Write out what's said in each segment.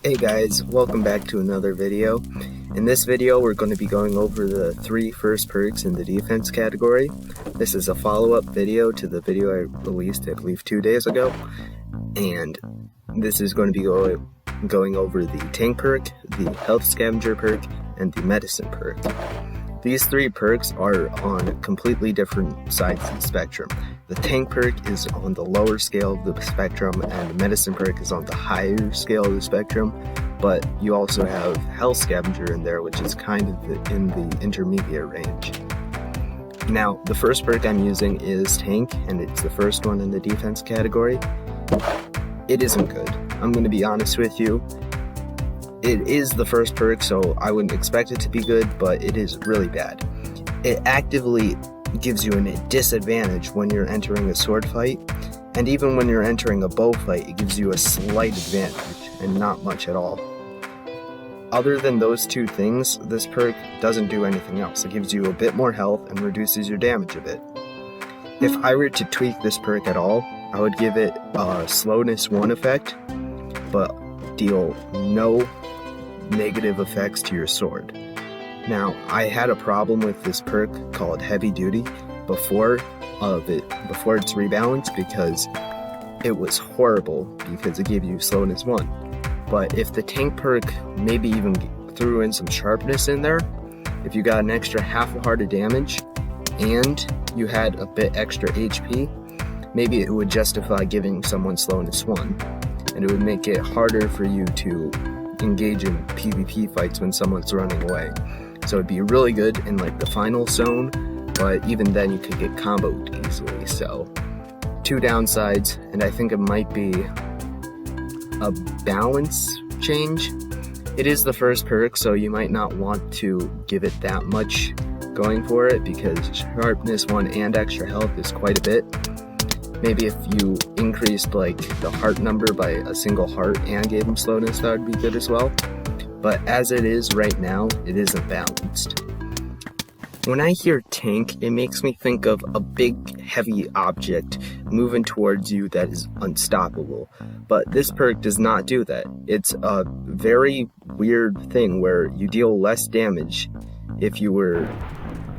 Hey guys, welcome back to another video. In this video we're going to be going over the 3 first perks in the defense category. This is a follow-up video to the video I released I believe 2 days ago, and this is going to be going over the tank perk, the health scavenger perk, and the medicine perk. These 3 perks are on completely different sides of the spectrum. The tank perk is on the lower scale of the spectrum, and the medicine perk is on the higher scale of the spectrum, but you also have health scavenger in there, which is kind of in the intermediate range. Now, the first perk I'm using is tank, and it's the first one in the defense category. It isn't good. I'm going to be honest with you. It is the first perk, so I wouldn't expect it to be good, but it is really bad. It actively gives you a disadvantage when you're entering a sword fight, and even when you're entering a bow fight, it gives you a slight advantage, and not much at all. Other than those 2 things, this perk doesn't do anything else. It gives you a bit more health and reduces your damage a bit. If I were to tweak this perk at all, I would give it a slowness 1 effect, but deal no negative effects to your sword. Now, I had a problem with this perk called heavy duty before its rebalance, because it was horrible because it gave you slowness 1. But if the tank perk maybe even threw in some sharpness in there, if you got an extra half a heart of damage and you had a bit extra HP, maybe it would justify giving someone slowness 1, and it would make it harder for you to engage in PvP fights when someone's running away. So it'd be really good in like the final zone, but even then you could get comboed easily. So 2 downsides, and I think it might be a balance change. It is the first perk, so you might not want to give it that much going for it, because sharpness 1 and extra health is quite a bit. Maybe if you increased like the heart number by a single heart and gave him slowness, that would be good as well. But as it is right now, it isn't balanced. When I hear tank, it makes me think of a big, heavy object moving towards you that is unstoppable. But this perk does not do that. It's a very weird thing where you deal less damage if you were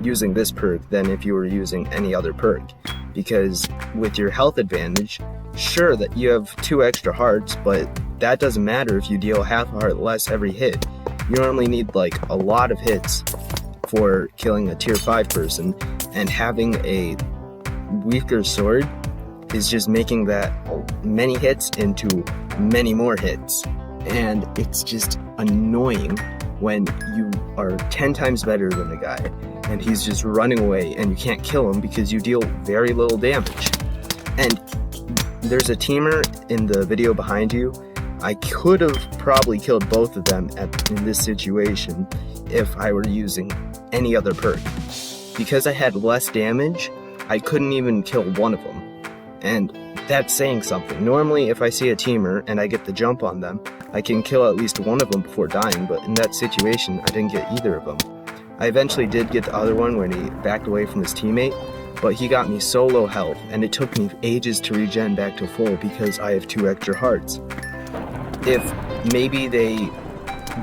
using this perk than if you were using any other perk. Because with your health advantage, sure that you have 2 extra hearts, but that doesn't matter if you deal half a heart less every hit. You normally need like a lot of hits for killing a tier 5 person, and having a weaker sword is just making that many hits into many more hits. And it's just annoying when you are 10 times better than the guy and he's just running away and you can't kill him because you deal very little damage. And there's a teamer in the video behind you. I could have probably killed both of them in this situation if I were using any other perk. Because I had less damage, I couldn't even kill one of them. And that's saying something. Normally, if I see a teamer and I get the jump on them, I can kill at least one of them before dying, but in that situation, I didn't get either of them. I eventually did get the other one when he backed away from his teammate, but he got me so low health, and it took me ages to regen back to full because I have 2 extra hearts. If maybe they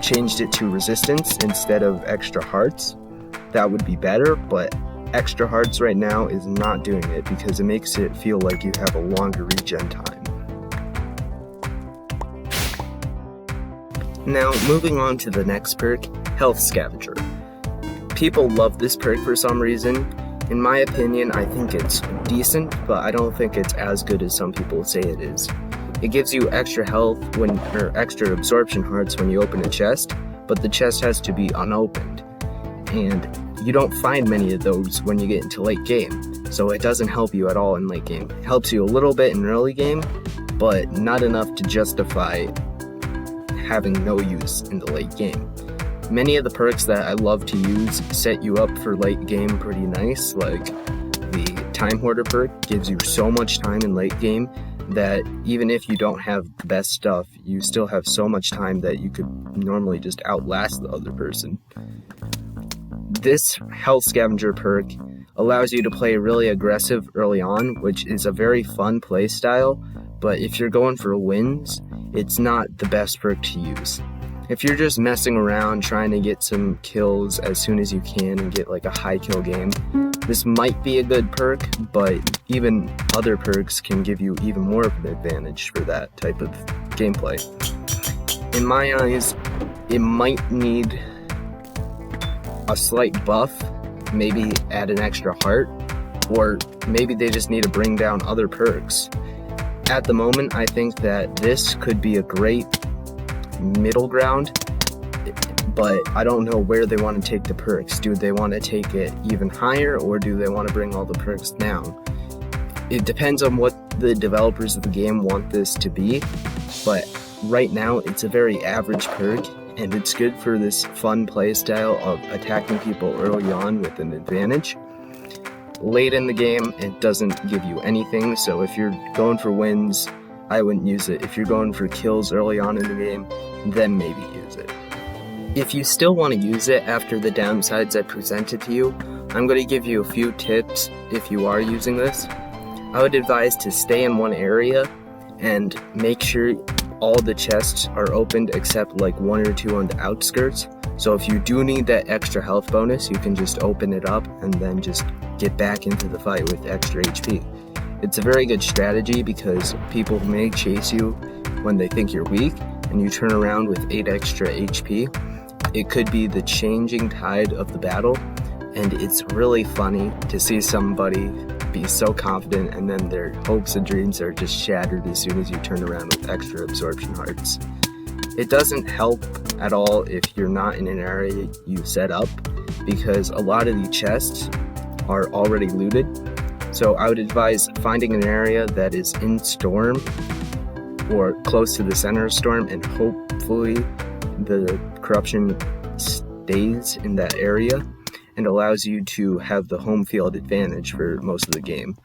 changed it to resistance instead of extra hearts, that would be better, but extra hearts right now is not doing it because it makes it feel like you have a longer regen time. Now, moving on to the next perk, Health Scavenger. People love this perk for some reason. In my opinion, I think it's decent, but I don't think it's as good as some people say it is. It gives you extra health or extra absorption hearts when you open a chest, but the chest has to be unopened. And you don't find many of those when you get into late game, so it doesn't help you at all in late game. It helps you a little bit in early game, but not enough to justify having no use in the late game. Many of the perks that I love to use set you up for late game pretty nice, like the Time Hoarder perk gives you so much time in late game that even if you don't have the best stuff, you still have so much time that you could normally just outlast the other person. This Health Scavenger perk allows you to play really aggressive early on, which is a very fun play style, but if you're going for wins, it's not the best perk to use. If you're just messing around trying to get some kills as soon as you can and get like a high kill game, this might be a good perk, but even other perks can give you even more of an advantage for that type of gameplay. In my eyes, it might need a slight buff, maybe add an extra heart, or maybe they just need to bring down other perks. At the moment, I think that this could be a great middle ground, but I don't know where they want to take the perks. Do they want to take it even higher, or do they want to bring all the perks down? It depends on what the developers of the game want this to be, but right now it's a very average perk, and it's good for this fun playstyle of attacking people early on with an advantage. Late in the game, it doesn't give you anything, so if you're going for wins, I wouldn't use it. If you're going for kills early on in the game, then maybe use it. If you still want to use it after the downsides I presented to you, I'm going to give you a few tips if you are using this. I would advise to stay in one area and make sure all the chests are opened except like 1 or 2 on the outskirts. So if you do need that extra health bonus, you can just open it up and then just get back into the fight with extra HP. It's a very good strategy because people may chase you when they think you're weak and you turn around with 8 extra HP. It could be the changing tide of the battle, and it's really funny to see somebody be so confident and then their hopes and dreams are just shattered as soon as you turn around with extra absorption hearts. It doesn't help at all if you're not in an area you set up, because a lot of the chests are already looted. So I would advise finding an area that is in storm or close to the center of storm, and hopefully the corruption stays in that area and allows you to have the home field advantage for most of the game.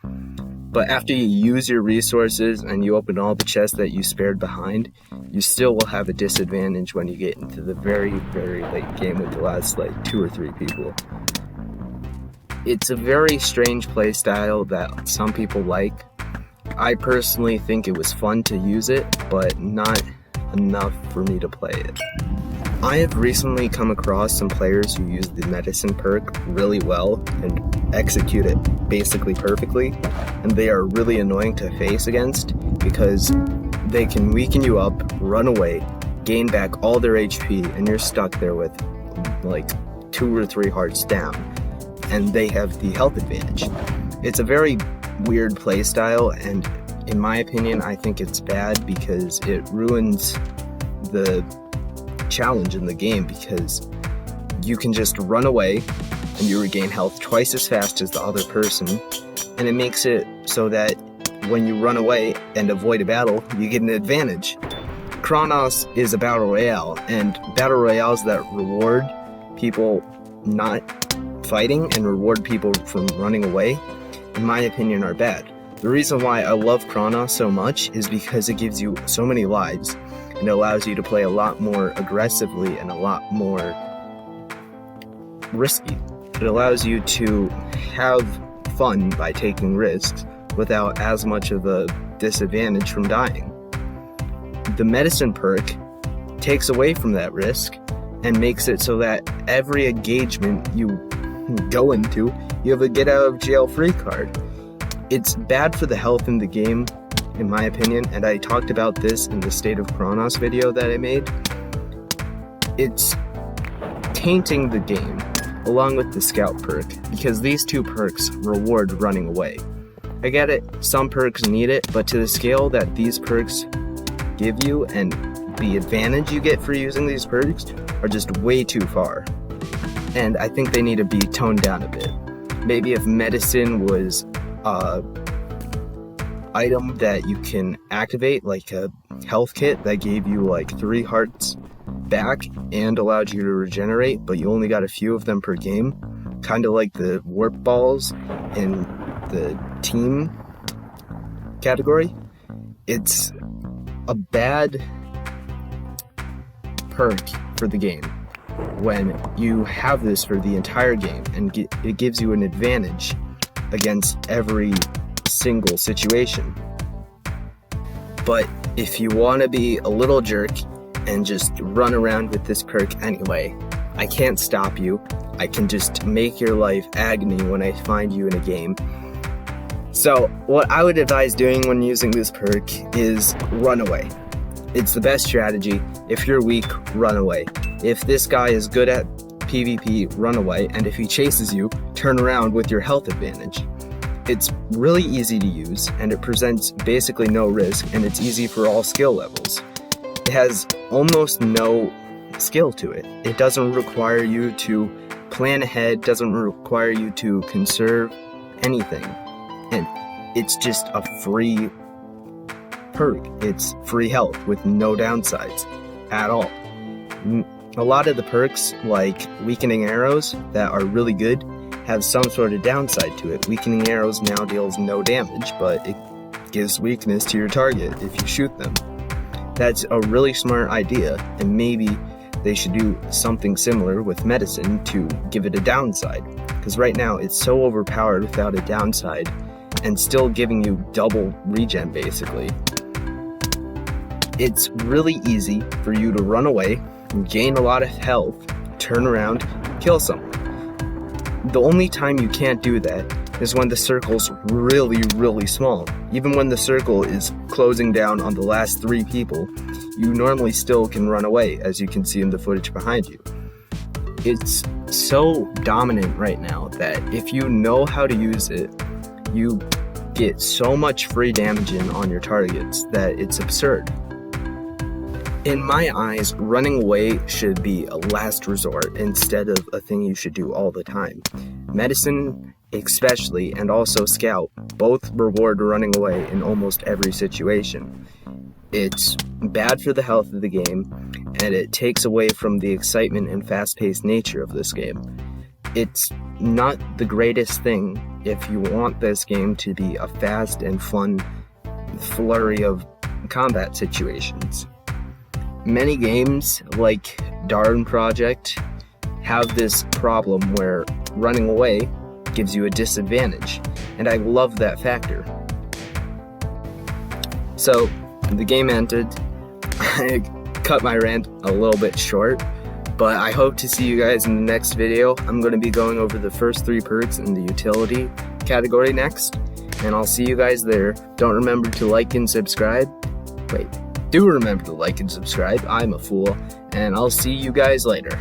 But after you use your resources and you open all the chests that you spared behind, you still will have a disadvantage when you get into the very, very late game with the last like 2 or 3 people. It's a very strange playstyle that some people like. I personally think it was fun to use it, but not enough for me to play it. I have recently come across some players who use the medicine perk really well and execute it basically perfectly, and they are really annoying to face against because they can weaken you up, run away, gain back all their HP, and you're stuck there with like 2 or 3 hearts down, and they have the health advantage. It's a very weird playstyle, and in my opinion, I think it's bad because it ruins the challenge in the game, because you can just run away and you regain health twice as fast as the other person, and it makes it so that when you run away and avoid a battle, you get an advantage. Chronos is a battle royale, and battle royales that reward people not fighting and reward people from running away, in my opinion, are bad. The reason why I love Chronos so much is because it gives you so many lives, and it allows you to play a lot more aggressively and a lot more risky. It allows you to have fun by taking risks without as much of a disadvantage from dying. The medicine perk takes away from that risk and makes it so that every engagement you go into, you have a get out of jail free card. It's bad for the health in the game, in my opinion, and I talked about this in the State of Chronos video that I made. It's tainting the game, along with the scout perk, because these 2 perks reward running away. I get it, some perks need it, but to the scale that these perks give you and the advantage you get for using these perks are just way too far. And I think they need to be toned down a bit. Maybe if medicine was item that you can activate, like a health kit that gave you like 3 hearts back and allowed you to regenerate, but you only got a few of them per game, kind of like the warp balls in the team category. It's a bad perk for the game when you have this for the entire game, and it gives you an advantage against every single situation. But if you want to be a little jerk and just run around with this perk anyway, I can't stop you. I can just make your life agony when I find you in a game. So what I would advise doing when using this perk is run away. It's the best strategy. If you're weak, run away. If this guy is good at PvP, run away, and if he chases you, turn around with your health advantage. It's really easy to use, and it presents basically no risk, and it's easy for all skill levels. It has almost no skill to it. It doesn't require you to plan ahead, doesn't require you to conserve anything, and it's just a free perk. It's free health with no downsides at all. A lot of the perks, like weakening arrows, that are really good, have some sort of downside to it. Weakening arrows now deals no damage, but it gives weakness to your target if you shoot them. That's a really smart idea, and maybe they should do something similar with medicine to give it a downside, because right now it's so overpowered without a downside and still giving you double regen basically. It's really easy for you to run away, gain a lot of health, turn around, kill someone. The only time you can't do that is when the circle's really small. Even when the circle is closing down on the last 3 people, you normally still can run away, as you can see in the footage behind you. It's so dominant right now that if you know how to use it, you get so much free damage in on your targets that it's absurd. In my eyes, running away should be a last resort instead of a thing you should do all the time. Medicine, especially, and also Scout, both reward running away in almost every situation. It's bad for the health of the game, and it takes away from the excitement and fast-paced nature of this game. It's not the greatest thing if you want this game to be a fast and fun flurry of combat situations. Many games, like Darn Project, have this problem where running away gives you a disadvantage, and I love that factor. So, the game ended. I cut my rant a little bit short, but I hope to see you guys in the next video. I'm going to be going over the first 3 perks in the utility category next, and I'll see you guys there. Don't remember to like and subscribe. Do remember to like and subscribe. I'm a fool, and I'll see you guys later.